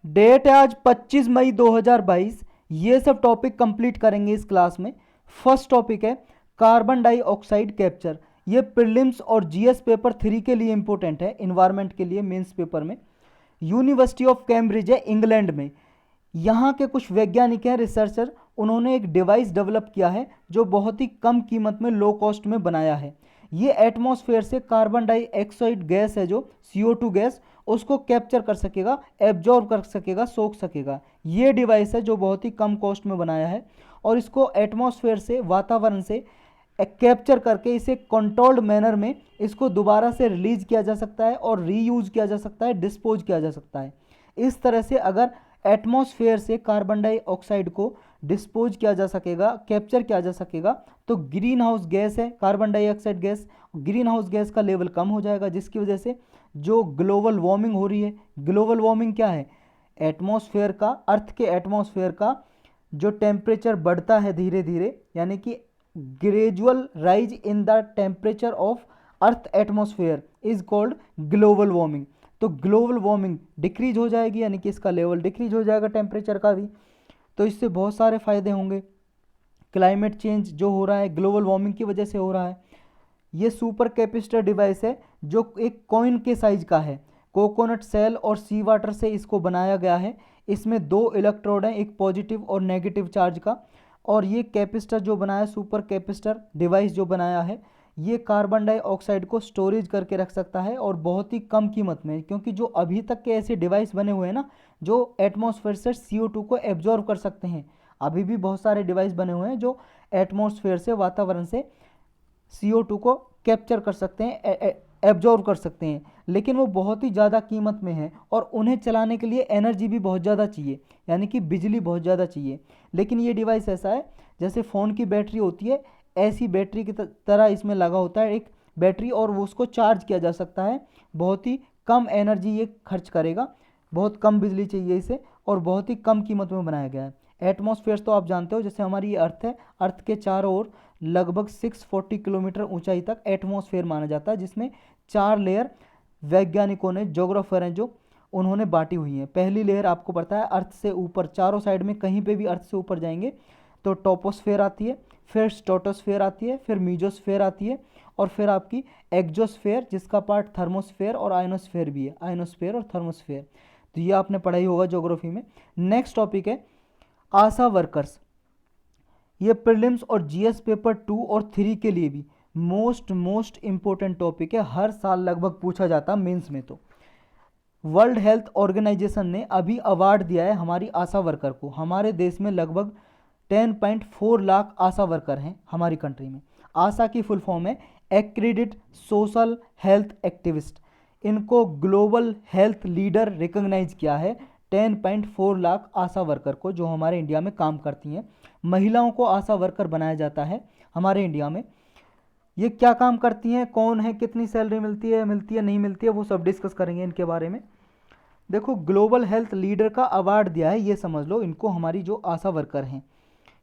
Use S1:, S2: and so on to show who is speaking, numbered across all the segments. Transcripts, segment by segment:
S1: Date है आज 25 मई 2022। ये सब टॉपिक कंप्लीट करेंगे इस क्लास में। फर्स्ट टॉपिक है कार्बन डाइऑक्साइड कैप्चर। ये प्रीलिम्स और जीएस पेपर 3 के लिए इंपॉर्टेंट है, इन्वायरमेंट के लिए मेंस पेपर में। यूनिवर्सिटी ऑफ कैम्ब्रिज है इंग्लैंड में। यहाँ के कुछ वैज्ञानिक हैं, रिसर्चर, उन्होंने एक डिवाइस डेवलप किया है जो बहुत ही कम कीमत में, लो कॉस्ट में बनाया है। ये एटमॉस्फेयर से कार्बन डाइऑक्साइड गैस है जो CO2 गैस, उसको कैप्चर कर सकेगा, एब्जॉर्ब कर सकेगा, सोख सकेगा। ये डिवाइस है जो बहुत ही कम कॉस्ट में बनाया है और इसको एटमॉस्फेयर से, वातावरण से कैप्चर करके इसे कंट्रोल्ड मैनर में इसको दोबारा से रिलीज किया जा सकता है और रीयूज किया जा सकता है, डिस्पोज किया जा सकता है। इस तरह से अगर एटमॉस्फेयर से कार्बन डाइऑक्साइड को डिस्पोज किया जा सकेगा, कैप्चर किया जा सकेगा, तो ग्रीन हाउस गैस है carbon dioxide gas, green house gas का लेवल कम हो जाएगा, जिसकी वजह से जो ग्लोबल वार्मिंग हो रही है। ग्लोबल वार्मिंग क्या है? एटमॉस्फेयर का, अर्थ के एटमॉस्फेयर का जो टेम्परेचर बढ़ता है धीरे धीरे, यानी कि gradual rise in the temperature of earth atmosphere is called global warming. तो ग्लोबल वार्मिंग डिक्रीज हो जाएगी, यानी कि इसका लेवल डिक्रीज हो जाएगा टेम्परेचर का भी। तो इससे बहुत सारे फायदे होंगे। क्लाइमेट चेंज जो हो रहा है ग्लोबल वार्मिंग की वजह से हो रहा है। ये सुपर कैपेसिटर डिवाइस है जो एक कॉइन के साइज का है। कोकोनट सेल और सी वाटर से इसको बनाया गया है। इसमें 2 इलेक्ट्रोड हैं, एक पॉजिटिव और नेगेटिव चार्ज का। और ये कैपेसिटर जो बनाया, सुपर कैपेसिटर डिवाइस जो बनाया है, ये कार्बन डाइऑक्साइड को स्टोरेज करके रख सकता है और बहुत ही कम कीमत में। क्योंकि जो अभी तक के ऐसे डिवाइस बने हुए हैं ना, जो एटमॉस्फेयर से CO2 को एब्जॉर्व कर सकते हैं, अभी भी बहुत सारे डिवाइस बने हुए हैं जो एटमॉस्फेयर से, वातावरण से CO2 को कैप्चर कर सकते हैं, एब्जॉर्व कर सकते हैं, लेकिन वो बहुत ही ज़्यादा कीमत में है और उन्हें चलाने के लिए एनर्जी भी बहुत ज़्यादा चाहिए, यानी कि बिजली बहुत ज़्यादा चाहिए। लेकिन ये डिवाइस ऐसा है जैसे फ़ोन की बैटरी होती है, ऐसी बैटरी की तरह इसमें लगा होता है एक बैटरी, और वो उसको चार्ज किया जा सकता है। बहुत ही कम एनर्जी ये खर्च करेगा, बहुत कम बिजली चाहिए इसे, और बहुत ही कम कीमत में बनाया गया है। एटमॉस्फेयर तो आप जानते हो, जैसे हमारी ये अर्थ है, अर्थ के चारों ओर लगभग 640 किलोमीटर ऊंचाई तक एटमॉस्फेयर माना जाता है, जिसमें 4 लेयर वैज्ञानिकों ने, जोग्राफर हैं जो, उन्होंने बांटी हुई हैं। पहली लेयर आपको पता है अर्थ से ऊपर, चारों साइड में कहीं पे भी अर्थ से ऊपर जाएंगे तो टोपोस्फेयर आती है, फिर स्ट्रेटोस्फेयर आती है, फिर मीजोस्फेयर आती है, और फिर आपकी एक्जोस्फेयर, जिसका पार्ट थर्मोस्फेयर और आयनोस्फेयर भी है, आयनोस्फेयर और थर्मोस्फेयर। तो ये आपने पढ़ाई होगा ज्योग्राफी में। नेक्स्ट टॉपिक है आशा वर्कर्स। ये प्रीलिम्स और जीएस पेपर 2 और 3 के लिए भी मोस्ट इंपॉर्टेंट टॉपिक है। हर साल लगभग पूछा जाता मेंस में। तो वर्ल्ड हेल्थ ऑर्गेनाइजेशन ने अभी अवार्ड दिया है हमारी आशा वर्कर को। हमारे देश में लगभग 10.4 लाख आशा वर्कर हैं हमारी कंट्री में। आशा की फुल फॉर्म है एक्रेडिट सोशल हेल्थ एक्टिविस्ट। इनको ग्लोबल हेल्थ लीडर रिकॉग्नाइज किया है। 10.4 लाख आशा वर्कर को, जो हमारे इंडिया में काम करती हैं। महिलाओं को आशा वर्कर बनाया जाता है हमारे इंडिया में। ये क्या काम करती हैं, कौन है, कितनी सैलरी मिलती है, नहीं मिलती है, वो सब डिस्कस करेंगे इनके बारे में। देखो, ग्लोबल हेल्थ लीडर का अवार्ड दिया है, ये समझ लो इनको, हमारी जो आशा वर्कर हैं,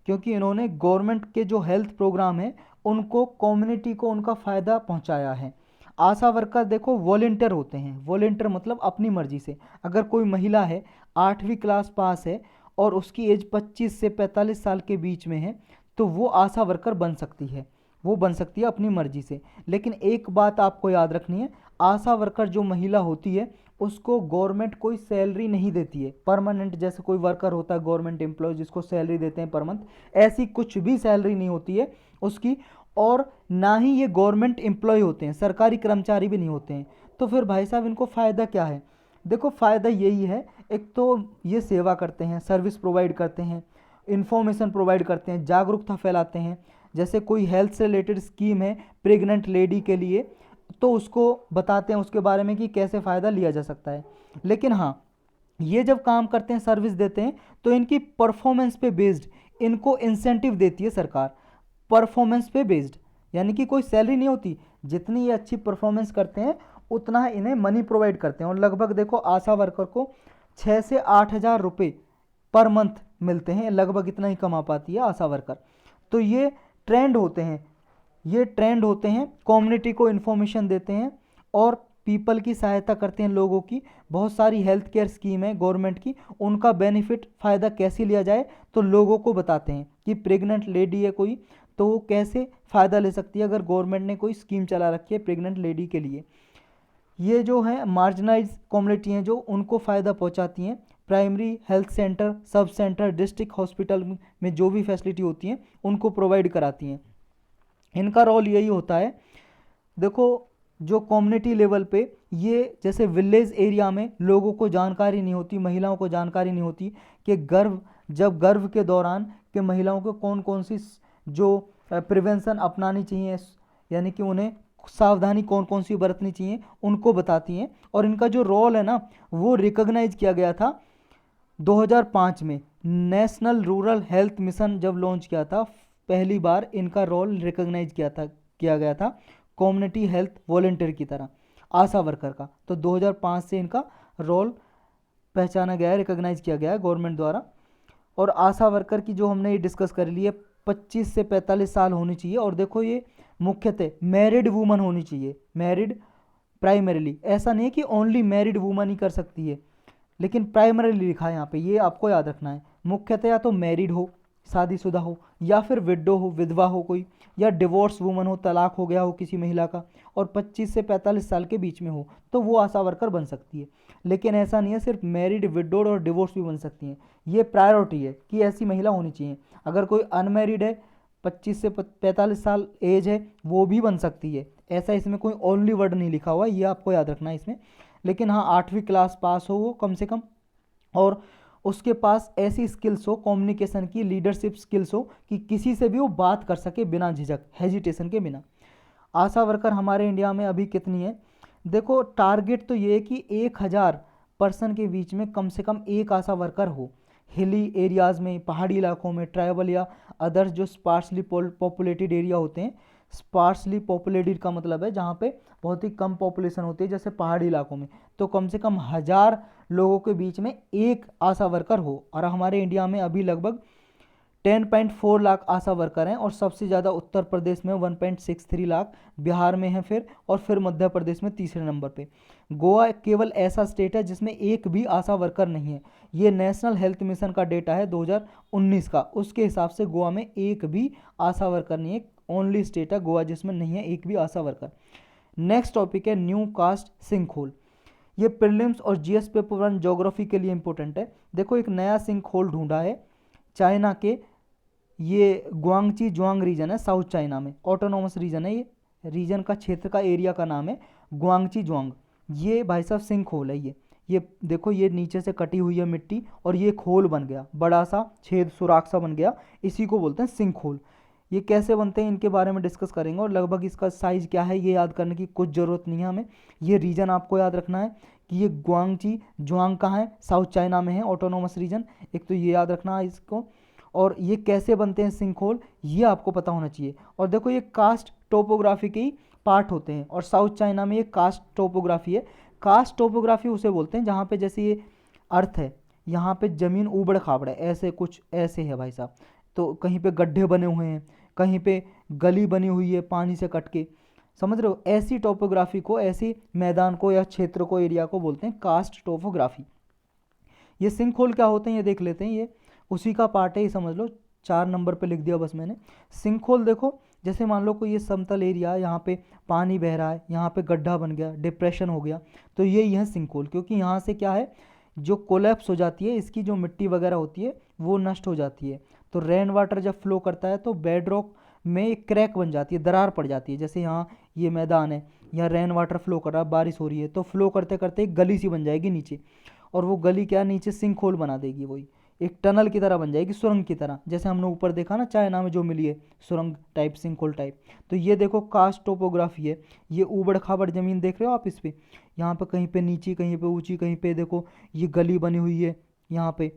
S1: क्योंकि इन्होंने गवर्नमेंट के जो हेल्थ प्रोग्राम है उनको, कम्युनिटी को उनका फ़ायदा पहुंचाया है। आशा वर्कर देखो वॉलेंटियर होते हैं। वॉलेंटियर मतलब अपनी मर्जी से। अगर कोई महिला है, 8वीं क्लास पास है और उसकी एज 25 से 45 साल के बीच में है, तो वो आशा वर्कर बन सकती है। वो बन सकती है अपनी मर्जी से। लेकिन एक बात आपको याद रखनी है, आशा वर्कर जो महिला होती है उसको गवर्नमेंट कोई सैलरी नहीं देती है परमानेंट। जैसे कोई वर्कर होता है गवर्नमेंट एम्प्लॉय जिसको सैलरी देते हैं पर मंथ, ऐसी कुछ भी सैलरी नहीं होती है उसकी। और ना ही ये गवर्नमेंट एम्प्लॉय होते हैं, सरकारी कर्मचारी भी नहीं होते हैं। तो फिर भाई साहब इनको फ़ायदा क्या है? देखो, फ़ायदा यही है, एक तो ये सेवा करते हैं, सर्विस प्रोवाइड करते हैं, इन्फॉर्मेशन प्रोवाइड करते हैं, जागरूकता फैलाते हैं। जैसे कोई हेल्थ से रिलेटेड स्कीम है प्रेग्नेंट लेडी के लिए, तो उसको बताते हैं उसके बारे में कि कैसे फ़ायदा लिया जा सकता है। लेकिन हाँ, ये जब काम करते हैं, सर्विस देते हैं, तो इनकी परफॉर्मेंस पे बेस्ड इनको इंसेंटिव देती है सरकार। परफॉर्मेंस पे बेस्ड, यानी कि कोई सैलरी नहीं होती, जितनी ये अच्छी परफॉर्मेंस करते हैं उतना इन्हें मनी प्रोवाइड करते हैं। और लगभग देखो, आशा वर्कर को 6 से 8 हज़ार रुपये पर मंथ मिलते हैं, लगभग इतना ही कमा पाती है आशा वर्कर। तो ये ट्रेंड होते हैं, कम्युनिटी को इन्फॉर्मेशन देते हैं और पीपल की सहायता करते हैं, लोगों की। बहुत सारी हेल्थ केयर स्कीम है गवर्नमेंट की, उनका बेनिफिट फ़ायदा कैसे लिया जाए तो लोगों को बताते हैं कि प्रेग्नेंट लेडी है कोई तो वो कैसे फ़ायदा ले सकती है अगर गवर्नमेंट ने कोई स्कीम चला रखी है प्रेग्नेंट लेडी के लिए। ये जो है मार्जिनाइज कम्युनिटी हैं जो उनको फ़ायदा पहुंचाती हैं। Primary health centre, sub centre, district hospital में जो भी फैसिलिटी होती हैं उनको प्रोवाइड कराती हैं। इनका रोल यही होता है, देखो जो कम्युनिटी लेवल पे, ये जैसे विलेज एरिया में लोगों को जानकारी नहीं होती, महिलाओं को जानकारी नहीं होती कि गर्भ के दौरान कि महिलाओं को कौन कौन सी जो प्रिवेंशन अपनानी चाहिए, यानी कि उन्हें सावधानी कौन कौन सी बरतनी चाहिए उनको बताती हैं। और इनका जो रोल है ना वो रिकॉग्नाइज किया गया था 2005 में। नेशनल रूरल हेल्थ मिशन जब लॉन्च किया था पहली बार, इनका रोल रिकॉग्नाइज किया गया था कम्युनिटी हेल्थ वॉलंटियर की तरह, आशा वर्कर का। तो 2005 से इनका रोल पहचाना गया है, रिकॉग्नाइज किया गया है गवर्नमेंट द्वारा। और आशा वर्कर की जो हमने ये डिस्कस कर ली है 25 से 45 साल होनी चाहिए। और देखो ये मुख्यतः मैरिड वूमन होनी चाहिए, मैरिड प्राइमरीली, ऐसा नहीं है कि ओनली मैरिड वूमन ही कर सकती है, लेकिन प्राइमरीली लिखा है यहाँ पे, ये आपको याद रखना है। मुख्यतः या तो मैरिड हो, शादीशुदा हो, या फिर विडो हो, विधवा हो कोई, या डिवोर्स वूमन हो, तलाक हो गया हो किसी महिला का, और 25 से 45 साल के बीच में हो तो वो आशा वर्कर बन सकती है। लेकिन ऐसा नहीं है, सिर्फ मैरिड, विडोड और डिवोर्स भी बन सकती हैं। ये प्रायोरिटी है कि ऐसी महिला होनी चाहिए। अगर कोई अनमैरिड है, 25 से 45 साल एज है, वो भी बन सकती है। ऐसा इसमें कोई ओनली वर्ड नहीं लिखा हुआ, ये आपको याद रखना है इसमें। लेकिन हाँ 8वीं क्लास पास हो वो कम से कम, और उसके पास ऐसी स्किल्स हो, कम्युनिकेशन की, लीडरशिप स्किल्स हो कि किसी से भी वो बात कर सके बिना झिझक, हेजिटेशन के बिना। आशा वर्कर हमारे इंडिया में अभी कितनी है? देखो टारगेट तो ये है कि 1000 पर्सन के बीच में कम से कम एक आशा वर्कर हो। हिली एरियाज़ में, पहाड़ी इलाकों में, ट्राइबल या अदर्स जो स्पार्सली पॉपुलेटेड एरिया होते हैं। स्पार्सली पॉपुलेटेड का मतलब है जहाँ पे बहुत ही कम पॉपुलेशन होती है, जैसे पहाड़ी इलाकों में, तो कम से कम 1000 लोगों के बीच में एक आशा वर्कर हो। और हमारे इंडिया में अभी लगभग 10.4 लाख आशा वर्कर हैं, और सबसे ज़्यादा उत्तर प्रदेश में 1.63 लाख, बिहार में है फिर, और फिर मध्य प्रदेश में तीसरे नंबर पे। गोवा केवल ऐसा स्टेट है जिसमें एक भी आशा वर्कर नहीं है। ये नेशनल हेल्थ मिशन का डेटा है 2019 का, उसके हिसाब से गोवा में एक भी आशा वर्कर नहीं है। ओनली स्टेट है गोवा जिसमें नहीं है एक भी आशा वर्कर। नेक्स्ट टॉपिक है न्यू कास्ट सिंक होल। ये प्रीलिम्स और जीएस पेपर 1 ज्योग्राफी के लिए इंपॉर्टेंट है। देखो एक नया सिंक होल ढूंढा है चाइना के, ये ग्वांगची जुआंग रीजन है, साउथ चाइना में, ऑटोनोमस रीजन है। ये रीजन का, क्षेत्र का, एरिया का नाम है ग्वांगची जुआंग। ये भाई साहब सिंक होल है। ये देखो ये नीचे से कटी हुई है मिट्टी और ये खोल बन गया, बड़ा सा छेद, सुराख सा बन गया, इसी को बोलते हैं सिंक होल। ये कैसे बनते हैं इनके बारे में डिस्कस करेंगे, और लगभग इसका साइज क्या है ये याद करने की कुछ ज़रूरत नहीं है हमें। ये रीजन आपको याद रखना है कि ये ग्वांगची जुआंग कहाँ है, साउथ चाइना में है, ऑटोनोमस रीजन, एक तो ये याद रखना है इसको। और ये कैसे बनते हैं सिंक होल ये आपको पता होना चाहिए। और देखो ये कास्ट टोपोग्राफी के ही पार्ट होते हैं, और साउथ चाइना में ये कास्ट टोपोग्राफी है। कास्ट टोपोग्राफी उसे बोलते हैं जहाँ पे जैसे ये अर्थ है, यहाँ पे ज़मीन ऊबड़ खाबड़ है, ऐसे कुछ ऐसे है भाई साहब, तो कहीं पे गड्ढे बने हुए हैं, कहीं पे गली बनी हुई है पानी से कट के, समझ रहे हो? ऐसी टोपोग्राफी को, ऐसी मैदान को या क्षेत्र को, एरिया को बोलते हैं कास्ट टोपोग्राफी। ये सिंक होल क्या होते हैं ये देख लेते हैं, ये उसी का पार्ट है, ये समझ लो। 4 नंबर पे लिख दिया बस मैंने। सिंक होल देखो, जैसे मान लो कोई ये समतल एरिया है, यहाँ पे पानी बह रहा है, यहाँ पे गड्ढा बन गया, डिप्रेशन हो गया, तो यही है सिंक होल। क्योंकि यहाँ से क्या है, जो कोलैप्स हो जाती है, इसकी जो मिट्टी वगैरह होती है वो नष्ट हो जाती है। तो रेन वाटर जब फ्लो करता है तो बेड रॉक में एक क्रैक बन जाती है, दरार पड़ जाती है। जैसे यहाँ ये मैदान है, यहाँ रेन वाटर फ्लो कर रहा है, बारिश हो रही है, तो फ्लो करते करते एक गली सी बन जाएगी नीचे, और वो गली क्या, नीचे सिंक होल बना देगी, वही एक टनल की तरह बन जाएगी, सुरंग की तरह, जैसे हमने ऊपर देखा ना चाइना में जो मिली है सुरंग टाइप, सिंक होल टाइप। तो ये देखो कास्ट टोपोग्राफी है, ये ऊबड़ खाबड़ ज़मीन देख रहे हो आप, इस पर यहाँ पे कहीं पे नीची, कहीं पे ऊंची, कहीं पे देखो ये गली बनी हुई है, यहाँ पे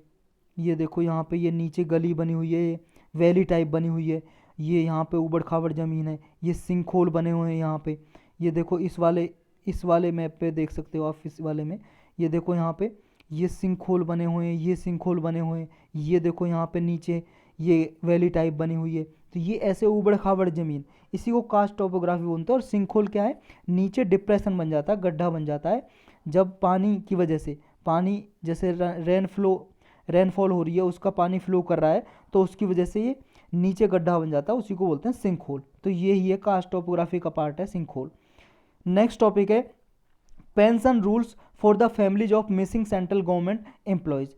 S1: ये देखो, यहाँ पे ये नीचे गली बनी हुई है, ये वैली टाइप बनी हुई है, ये यहाँ पे ऊबड़ खाबड़ ज़मीन है, ये सिंक होल बने हुए हैं यहाँ पे। ये देखो इस वाले मैप पे देख सकते हो आप, इस वाले में ये देखो यहाँ पे ये सिंक होल बने हुए हैं, ये सिंक होल बने हुए हैं, ये देखो यहाँ पे नीचे ये वैली टाइप बनी हुई है। तो ये ऐसे उबड़ खाबड़ ज़मीन, इसी को कास्ट टोपोग्राफी बोलते हैं। और सिंकहोल क्या है, नीचे डिप्रेशन बन जाता है, गड्ढा बन जाता है, जब पानी की वजह से, पानी जैसे रेनफॉल हो रही है, उसका पानी फ्लो कर रहा है, तो उसकी वजह से ये नीचे गड्ढा बन जाता है, उसी को बोलते हैं सिंकहोल। तो ये ही है कास्ट टोपोग्राफी का पार्ट है सिंकहोल। नेक्स्ट टॉपिक है pension rules for the families of missing central government employees.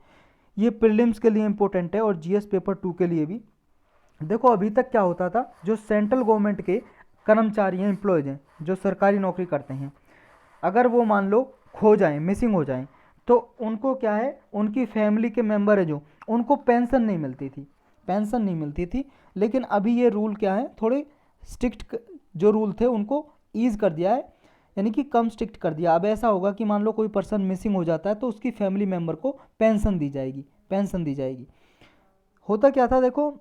S1: ये प्रीलिम्स के लिए इंपॉर्टेंट है और जीएस पेपर 2 के लिए भी। देखो अभी तक क्या होता था, जो सेंट्रल गवर्नमेंट के कर्मचारी हैं, एम्प्लॉयज़ हैं, जो सरकारी नौकरी करते हैं, अगर वो मान लो खो जाएं, मिसिंग हो जाएं, तो उनको क्या है, उनकी फैमिली के मेंबर है जो, उनको पेंशन नहीं मिलती थी, पेंशन नहीं मिलती थी। लेकिन अभी ये रूल क्या है, थोड़े स्ट्रिक्ट जो रूल थे उनको ईज कर दिया है, यानी कि कम स्ट्रिक्ट कर दिया। अब ऐसा होगा कि मान लो कोई पर्सन मिसिंग हो जाता है तो उसकी फैमिली मेम्बर को पेंशन दी जाएगी, पेंशन दी जाएगी। होता क्या था, देखो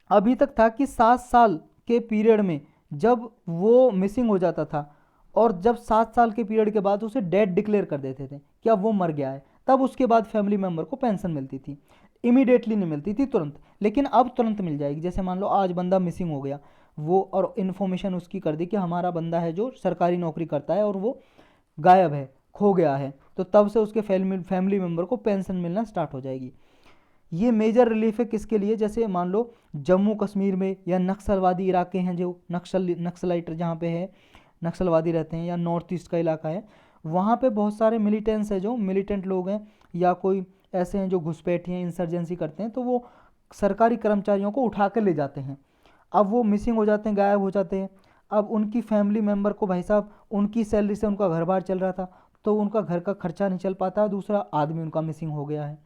S1: अभी तक था कि 7 साल के पीरियड में जब वो मिसिंग हो जाता था, और जब 7 साल के पीरियड के बाद उसे डेड डिक्लेयर कर देते थे कि अब वो मर गया है, तब उसके बाद फैमिली मेम्बर को पेंशन मिलती थी। इमीडिएटली नहीं मिलती थी तुरंत, लेकिन अब तुरंत मिल जाएगी। जैसे मान लो आज बंदा मिसिंग हो गया, वो और इन्फॉर्मेशन उसकी कर दी कि हमारा बंदा है जो सरकारी नौकरी करता है और वो गायब है, खो गया है, तो तब से उसके फैमिली मेम्बर को पेंशन मिलना स्टार्ट हो जाएगी। ये मेजर रिलीफ है किसके लिए, जैसे मान लो जम्मू कश्मीर में या नक्सलवादी इलाके हैं, जो नक्सलाइट जहाँ पे है, नक्सलवादी रहते हैं, या नॉर्थ ईस्ट का इलाका है, वहाँ पे बहुत सारे मिलिटेंट्स हैं, जो मिलिटेंट लोग हैं या कोई ऐसे हैं जो घुसपैठी हैं, इंसर्जेंसी करते हैं, तो वो सरकारी कर्मचारियों को उठा कर ले जाते हैं। अब वो मिसिंग हो जाते हैं, गायब हो जाते हैं। अब उनकी फैमिली मेम्बर को, भाई साहब उनकी सैलरी से उनका घर बार चल रहा था, तो उनका घर का खर्चा नहीं चल पाता, दूसरा आदमी उनका मिसिंग हो गया है,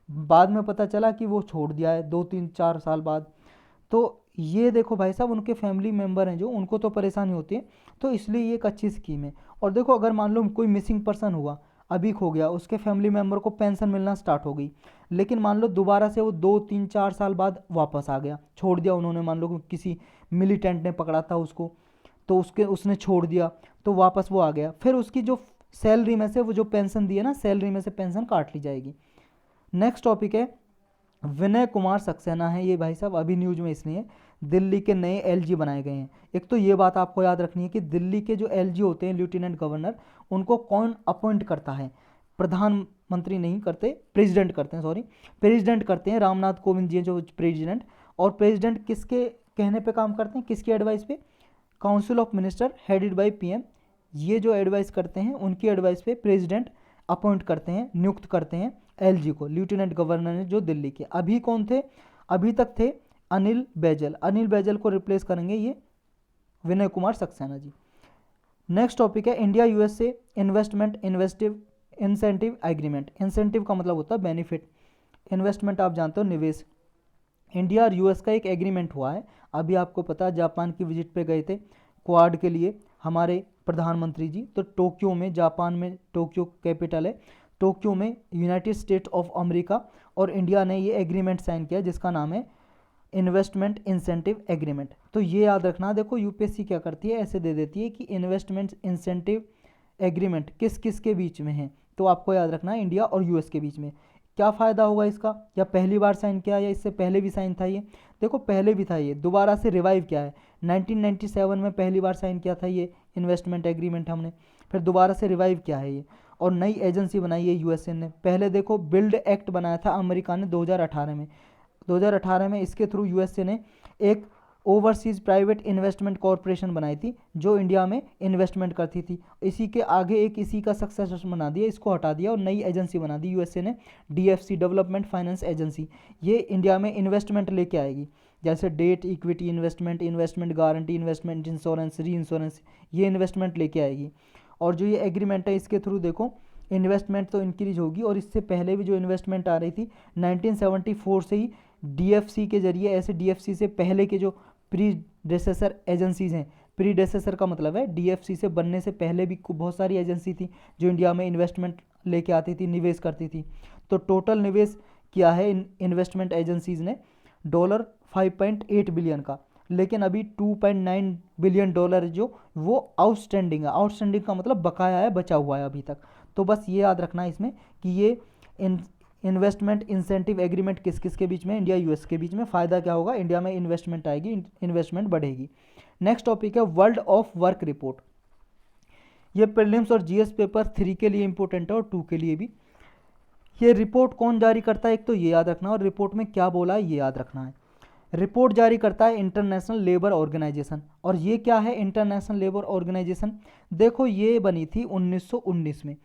S1: बाद में पता चला कि वो छोड़ दिया है 2 3 4 साल बाद। तो ये देखो भाई साहब, उनके फैमिली मेम्बर हैं जो, उनको तो परेशानी होती है, तो इसलिए ये एक अच्छी स्कीम है। और देखो अगर मान लो कोई मिसिंग पर्सन हुआ, अभी खो गया, उसके फैमिली मेम्बर को पेंशन मिलना स्टार्ट हो गई, लेकिन मान लो दोबारा से वो 2 3 4 साल बाद वापस आ गया, छोड़ दिया उन्होंने, मान लो किसी मिलिटेंट ने पकड़ा था उसको, तो उसने छोड़ दिया, तो वापस वो आ गया, फिर उसकी जो सैलरी में से वो जो पेंशन दी है ना, सैलरी में से पेंशन काट ली जाएगी। नेक्स्ट टॉपिक है विनय कुमार सक्सेना है, ये भाई साहब अभी न्यूज में इसलिए दिल्ली के नए एलजी बनाए गए हैं। एक तो ये बात आपको याद रखनी है कि दिल्ली के जो एलजी होते हैं, लेफ्टिनेंट गवर्नर, उनको कौन अपॉइंट करता है, प्रधानमंत्री नहीं करते, प्रेसिडेंट करते हैं, सॉरी प्रेसिडेंट करते हैं, रामनाथ कोविंद जी जो प्रेसिडेंट। और प्रेसिडेंट किसके कहने पे काम करते हैं, किसकी एडवाइस पे, council of minister headed by PM, ये जो एडवाइस करते हैं उनकी एडवाइस पे प्रेसिडेंट अपॉइंट करते हैं, नियुक्त करते हैं एलजी को, लेफ्टिनेंट गवर्नर ने जो दिल्ली के। अभी कौन थे, अभी तक थे अनिल बैजल, अनिल बैजल को रिप्लेस करेंगे ये विनय कुमार सक्सेना जी। नेक्स्ट टॉपिक है India USA investment incentive agreement. Incentive का मतलब होता है बेनिफिट, इन्वेस्टमेंट आप जानते हो निवेश। इंडिया और यूएस का एक एग्रीमेंट हुआ है, अभी आपको पता है जापान की विजिट पे गए थे क्वाड के लिए हमारे प्रधानमंत्री जी, तो टोक्यो में, जापान में टोक्यो कैपिटल है, टोक्यो में यूनाइटेड स्टेट ऑफ अमेरिका और इंडिया ने ये एग्रीमेंट साइन किया जिसका नाम है इन्वेस्टमेंट इंसेंटिव एग्रीमेंट। तो ये याद रखना, देखो यूपीएससी क्या करती है, ऐसे दे देती है कि इन्वेस्टमेंट इंसेंटिव एग्रीमेंट किस किस के बीच में है, तो आपको याद रखना है इंडिया और यूएस के बीच में। क्या फ़ायदा होगा इसका, या पहली बार साइन किया या इससे पहले भी साइन था ये, देखो पहले भी था, ये दोबारा से रिवाइव किया है, 1997 में पहली बार साइन किया था ये इन्वेस्टमेंट एग्रीमेंट हमने, फिर दोबारा से रिवाइव किया है ये, और नई एजेंसी बनाई है यूएसए ने। पहले देखो बिल्ड एक्ट बनाया था अमेरिका ने 2018 में, 2018 में इसके थ्रू यूएसए ने एक ओवरसीज़ प्राइवेट इन्वेस्टमेंट कॉरपोरेशन बनाई थी जो इंडिया में इन्वेस्टमेंट करती थी। इसी के आगे एक इसी का सक्सेसर बना दिया, इसको हटा दिया और नई एजेंसी बना दी यूएसए ने, डीएफसी डेवलपमेंट फाइनेंस एजेंसी। ये इंडिया में इन्वेस्टमेंट लेके आएगी, जैसे debt equity investment, investment guarantee, investment insurance, री इंश्योरेंस, ये इन्वेस्टमेंट लेके आएगी। और जो ये एग्रीमेंट है इसके थ्रू देखो इन्वेस्टमेंट तो इंक्रीज होगी, और इससे पहले भी जो इन्वेस्टमेंट आ रही थी 1974 से ही डीएफसी के जरिए, ऐसे डीएफसी से पहले के जो प्रीडेसेसर एजेंसीज हैं, प्रीडेसेसर का मतलब है डीएफसी से बनने से पहले भी बहुत सारी एजेंसी थी जो इंडिया में इन्वेस्टमेंट लेके आती थी, निवेश करती थी। तो टोटल निवेश किया है इन्वेस्टमेंट एजेंसीज ने $5.8 बिलियन का, लेकिन अभी $2.9 बिलियन जो वो आउटस्टैंडिंग है। आउटस्टैंडिंग का मतलब बकाया है, बचा हुआ है अभी तक। तो बस ये याद रखना है इसमें कि ये इन्वेस्टमेंट इंसेंटिव एग्रीमेंट किस किस के बीच में, इंडिया यूएस के बीच में। फ़ायदा क्या होगा, इंडिया में इन्वेस्टमेंट आएगी, इन्वेस्टमेंट बढ़ेगी। नेक्स्ट टॉपिक है वर्ल्ड ऑफ वर्क रिपोर्ट। ये प्रीलिम्स और जीएस पेपर 3 के लिए इंपॉर्टेंट है और 2 के लिए भी। ये रिपोर्ट कौन जारी करता है, एक तो ये याद रखना, और रिपोर्ट में क्या बोला है ये याद रखना है। रिपोर्ट जारी करता है इंटरनेशनल लेबर ऑर्गेनाइजेशन। और ये क्या है इंटरनेशनल लेबर ऑर्गेनाइजेशन, देखो ये बनी थी 1919 में।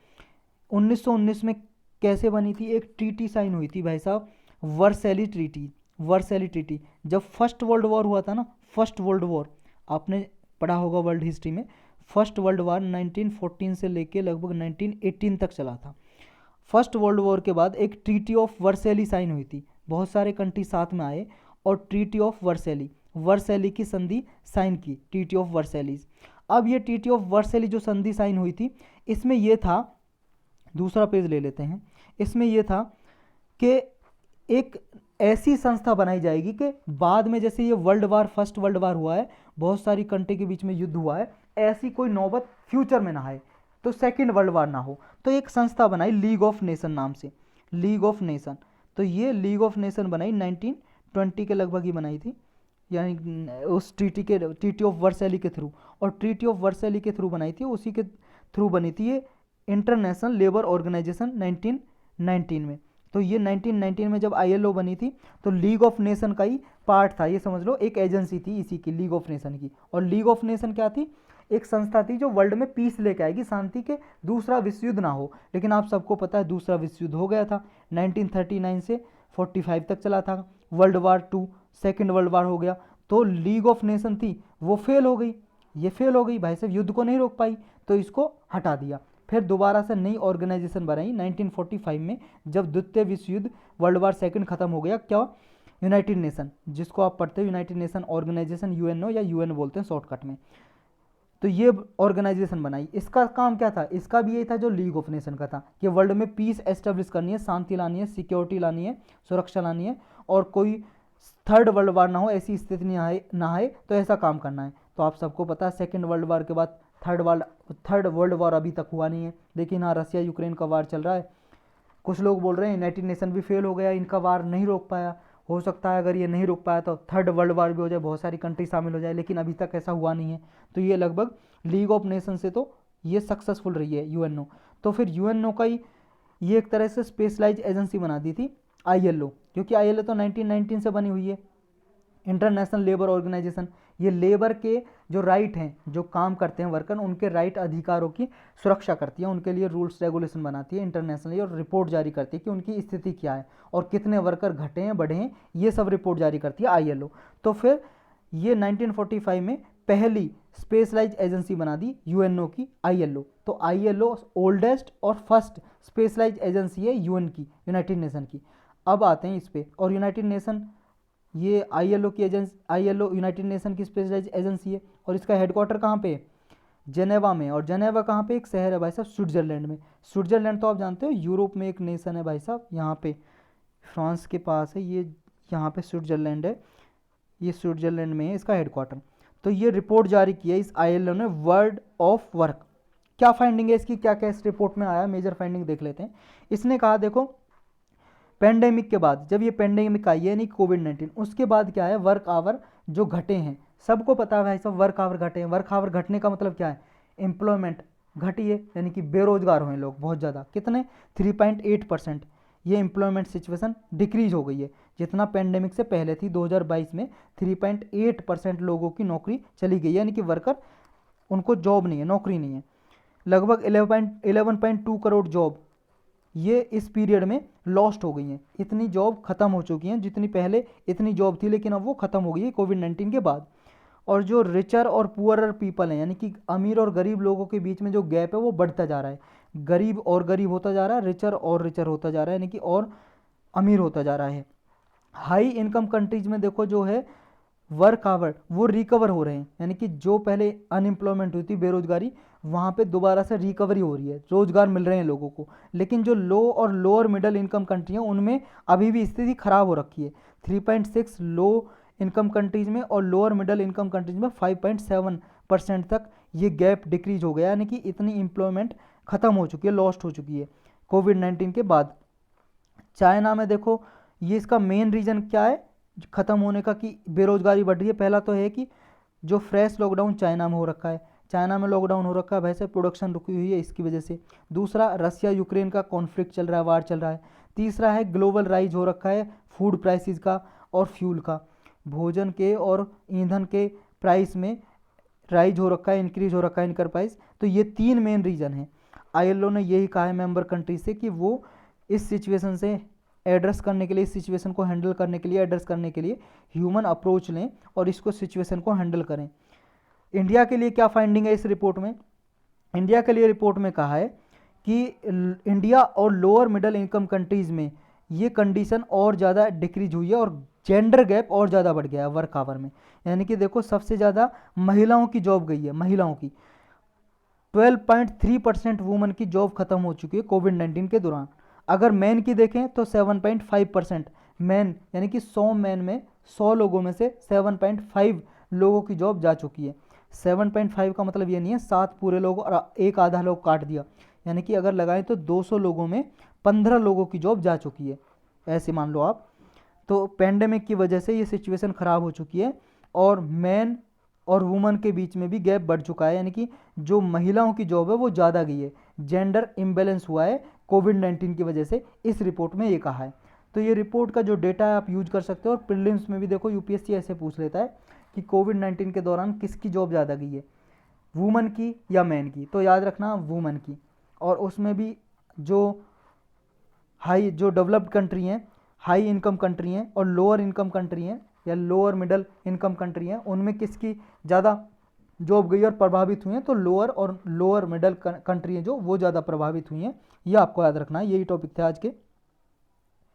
S1: 1919 में कैसे बनी थी, एक ट्रीटी साइन हुई थी भाई साहब, वर्सैली ट्रीटी। वर्सैली ट्रीटी, जब फर्स्ट वर्ल्ड वॉर हुआ था ना, फर्स्ट वर्ल्ड वॉर आपने पढ़ा होगा वर्ल्ड हिस्ट्री में। फर्स्ट वर्ल्ड वॉर 1914 से लेके लगभग 1918 तक चला था। फर्स्ट वर्ल्ड वॉर के बाद एक ट्रीटी ऑफ वर्सैली साइन हुई थी, बहुत सारे कंट्री साथ में आए और ट्रीटी ऑफ वर्सैली, वर्सैली की संधि साइन की, ट्रीटी ऑफ वर्सैलीज। अब ये ट्रीटी ऑफ वर्सैली जो संधि साइन हुई थी, इसमें ये था, दूसरा पेज ले लेते हैं, इसमें यह था कि एक ऐसी संस्था बनाई जाएगी कि बाद में जैसे ये world war, first world war हुआ है, बहुत सारी कंट्री के बीच में युद्ध हुआ है, ऐसी कोई नौबत फ्यूचर में ना आए, तो सेकेंड वर्ल्ड वार ना हो, तो एक संस्था बनाई लीग ऑफ नेशन नाम से, लीग ऑफ नेशन। तो ये लीग ऑफ नेशन बनाई 1920 के लगभग ही बनाई थी, यानी उस ट्रीटी ऑफ वर्सैली के थ्रू, और ट्रीटी ऑफ वर्सैली के थ्रू बनाई थी, उसी के थ्रू बनी थी ये इंटरनेशनल लेबर ऑर्गेनाइजेशन 1919 में। तो ये 1919 में जब आईएलओ बनी थी तो लीग ऑफ नेशन का ही पार्ट था, ये समझ लो, एक एजेंसी थी इसी की, लीग ऑफ नेशन की। और लीग ऑफ नेशन क्या थी, एक संस्था थी जो वर्ल्ड में पीस लेके आएगी, शांति के, दूसरा विश्व युद्ध ना हो। लेकिन आप सबको पता है दूसरा विश्व युद्ध हो गया था, 1939 से 45 तक चला था। World war 2, second world war हो गया, तो लीग ऑफ नेशन थी वो फेल हो गई, ये फेल हो गई भाई साहब, युद्ध को नहीं रोक पाई, तो इसको हटा दिया। फिर दोबारा से नई ऑर्गेनाइजेशन बनाई 1945 में, जब द्वितीय विश्व युद्ध, वर्ल्ड वार सेकंड खत्म हो गया, क्या, यूनाइटेड नेशन, जिसको आप पढ़ते हो यूनाइटेड नेशन ऑर्गेनाइजेशन, यूएनओ या यूएन बोलते हैं शॉर्टकट में। तो ये ऑर्गेनाइजेशन बनाई, इसका काम क्या था, इसका भी यही था जो लीग ऑफ नेशन का था, कि वर्ल्ड में पीस एस्टेब्लिश करनी है, शांति लानी है, सिक्योरिटी लानी है, सुरक्षा लानी है, और कोई थर्ड वर्ल्ड वार ना हो, ऐसी स्थिति ना आए, तो ऐसा काम करना है। तो आप सबको पता है सेकेंड वर्ल्ड वार के बाद थर्ड वर्ल्ड वॉर अभी तक हुआ नहीं है, लेकिन हाँ रसिया यूक्रेन का वार चल रहा है। कुछ लोग बोल रहे हैं यूनाइटेड नेशन भी फेल हो गया, इनका वार नहीं रोक पाया, हो सकता है अगर ये नहीं रोक पाया तो थर्ड वर्ल्ड वार भी हो जाए, बहुत सारी कंट्री शामिल हो जाए, लेकिन अभी तक ऐसा हुआ नहीं है। तो ये लगभग लीग ऑफ नेशन से तो ये सक्सेसफुल रही है यूएनओ। तो फिर यूएनओ का ही ये एक तरह से स्पेशलाइज एजेंसी बना दी थी आईएलओ, क्योंकि आईएलओ तो 1919 से बनी हुई है, इंटरनेशनल लेबर ऑर्गेनाइजेशन। ये लेबर के जो राइट हैं, जो काम करते हैं वर्कर, उनके राइट अधिकारों की सुरक्षा करती है, उनके लिए रूल्स रेगुलेशन बनाती है इंटरनेशनली, और रिपोर्ट जारी करती है कि उनकी स्थिति क्या है और कितने वर्कर घटे हैं बढ़े हैं, ये सब रिपोर्ट जारी करती है आईएलओ। तो फिर ये 1945 में पहली स्पेशलाइज एजेंसी बना दी यूएनओ की, आईएलओ। तो आईएलओ ओल्डेस्ट और फर्स्ट स्पेशलाइज एजेंसी है यूएन की, यूनाइटेड नेशन की। अब आते हैं इस पर, और यूनाइटेड नेशन, ये आईएलओ की एजेंसी, आईएलओ यूनाइटेड नेशन की स्पेशलाइज एजेंसी है, और इसका हेडक्वार्टर कहाँ पे है, जेनेवा में। और जेनेवा कहाँ पे, एक शहर है भाई साहब स्विट्जरलैंड में। स्विट्जरलैंड तो आप जानते हो यूरोप में एक नेशन है भाई साहब, यहाँ पे फ्रांस के पास है ये, यहाँ पे स्विट्जरलैंड है, ये स्विट्जरलैंड में है इसका हेडक्वार्टर। तो ये रिपोर्ट जारी की है इस आईएलओ ने, वर्ल्ड ऑफ वर्क। क्या फाइंडिंग है इसकी, क्या क्या इस रिपोर्ट में आया, मेजर फाइंडिंग देख लेते हैं। इसने कहा देखो, पेंडेमिक के बाद, जब ये पेंडेमिक आई है यानी कोविड-19, उसके बाद क्या है, वर्क आवर जो घटे हैं, सबको पता है भाई साहब वर्क आवर घटे हैं। वर्क आवर घटने का मतलब क्या है, एम्प्लॉयमेंट घटी है, यानी कि बेरोजगार हुए लोग बहुत ज़्यादा, कितने, 3.8%। ये एम्प्लॉयमेंट सिचुएशन डिक्रीज हो गई है, जितना पेंडेमिक से पहले थी 2022 में 3.8% लोगों की नौकरी चली गई, यानी कि वर्कर, उनको जॉब नहीं है, नौकरी नहीं है। लगभग 11.2 करोड़ जॉब ये इस पीरियड में लॉस्ट हो गई हैं, इतनी जॉब खत्म हो चुकी हैं, जितनी पहले इतनी जॉब थी, लेकिन अब वो खत्म हो गई है कोविड-19 के बाद। और जो रिचर और पुअरर पीपल हैं, यानी कि अमीर और गरीब लोगों के बीच में जो गैप है वो बढ़ता जा रहा है, गरीब और गरीब होता जा रहा है, रिचर और रिचर होता जा रहा है, यानी कि और अमीर होता जा रहा है। हाई इनकम कंट्रीज में देखो जो है वर्क आवर वो रिकवर हो रहे हैं, यानी कि जो पहले अनएम्प्लॉयमेंट हुई थी, बेरोजगारी, वहाँ पे दोबारा से रिकवरी हो रही है, रोजगार मिल रहे हैं लोगों को। लेकिन जो लो और लोअर मिडिल इनकम कंट्री हैं उनमें अभी भी स्थिति खराब हो रखी है। 3.6 लो इनकम कंट्रीज में और लोअर मिडिल इनकम कंट्रीज में 5.7% तक ये गैप डिक्रीज हो गया, यानी कि इतनी एम्प्लॉयमेंट खत्म हो चुकी है, लॉस्ट हो चुकी है कोविड-19 के बाद। चाइना में देखो ये इसका मेन रीज़न क्या है ख़त्म होने का कि बेरोजगारी बढ़ रही है। पहला तो है कि जो फ्रेश लॉकडाउन चाइना में हो रखा है, चाइना में लॉकडाउन हो रखा है, वैसे प्रोडक्शन रुकी हुई है इसकी वजह से। दूसरा रसिया यूक्रेन का कॉन्फ्लिक्ट चल रहा है, वार चल रहा है। तीसरा है ग्लोबल राइज हो रखा है फूड प्राइसेस का और फ्यूल का, भोजन के और ईंधन के प्राइस में राइज हो रखा है, इंक्रीज हो रखा है इनका प्राइस। तो ये 3 मेन रीज़न है। आईएलओ ने यही कहा है मेंबर कंट्री से कि वो इस सिचुएशन से एड्रेस करने के लिए, इस सिचुएशन को हैंडल करने के लिए, एड्रेस करने के लिए ह्यूमन अप्रोच लें और इसको सिचुएशन को हैंडल करें। इंडिया के लिए क्या फाइंडिंग है इस रिपोर्ट में? इंडिया के लिए रिपोर्ट में कहा है कि इंडिया और लोअर मिडिल इनकम कंट्रीज़ में ये कंडीशन और ज़्यादा डिक्रीज हुई है और जेंडर गैप और ज़्यादा बढ़ गया है वर्क आवर में। यानी कि देखो सबसे ज़्यादा महिलाओं की जॉब गई है, महिलाओं की 12.3% वुमन की जॉब खत्म हो चुकी है कोविड-19 के दौरान। अगर मैन की देखें तो 7.5% मैन, यानी कि 100 मैन में 100 लोगों में से 7.5 लोगों की जॉब जा चुकी है। 7.5 का मतलब ये नहीं है 7 पूरे लोग और एक आधा लोग काट दिया, यानी कि अगर लगाएं तो 200 लोगों में 15 लोगों की जॉब जा चुकी है, ऐसे मान लो आप। तो पेंडेमिक की वजह से ये सिचुएशन ख़राब हो चुकी है और मैन और वुमन के बीच में भी गैप बढ़ चुका है, यानी कि जो महिलाओं की जॉब है वो ज़्यादा गई है, जेंडर इम्बेलेंस हुआ है कोविड-19 की वजह से, इस रिपोर्ट में ये कहा है। तो ये रिपोर्ट का जो डेटा है आप यूज कर सकते हो और प्रीलिम्स में भी देखो यूपीएससी ऐसे पूछ लेता है कि कोविड-19 के दौरान किसकी जॉब ज़्यादा गई है, वुमन की या मैन की। तो याद रखना वुमन की। और उसमें भी जो डेवलप्ड कंट्री हैं, हाई इनकम कंट्री हैं और लोअर इनकम कंट्री हैं या लोअर मिडल इनकम कंट्री हैं, उनमें किसकी ज़्यादा जॉब गई और प्रभावित हुई हैं, तो लोअर और लोअर मिडल कंट्री हैं जो वो ज़्यादा प्रभावित हुई हैं। ये आपको याद रखना है। यही टॉपिक थे आज के।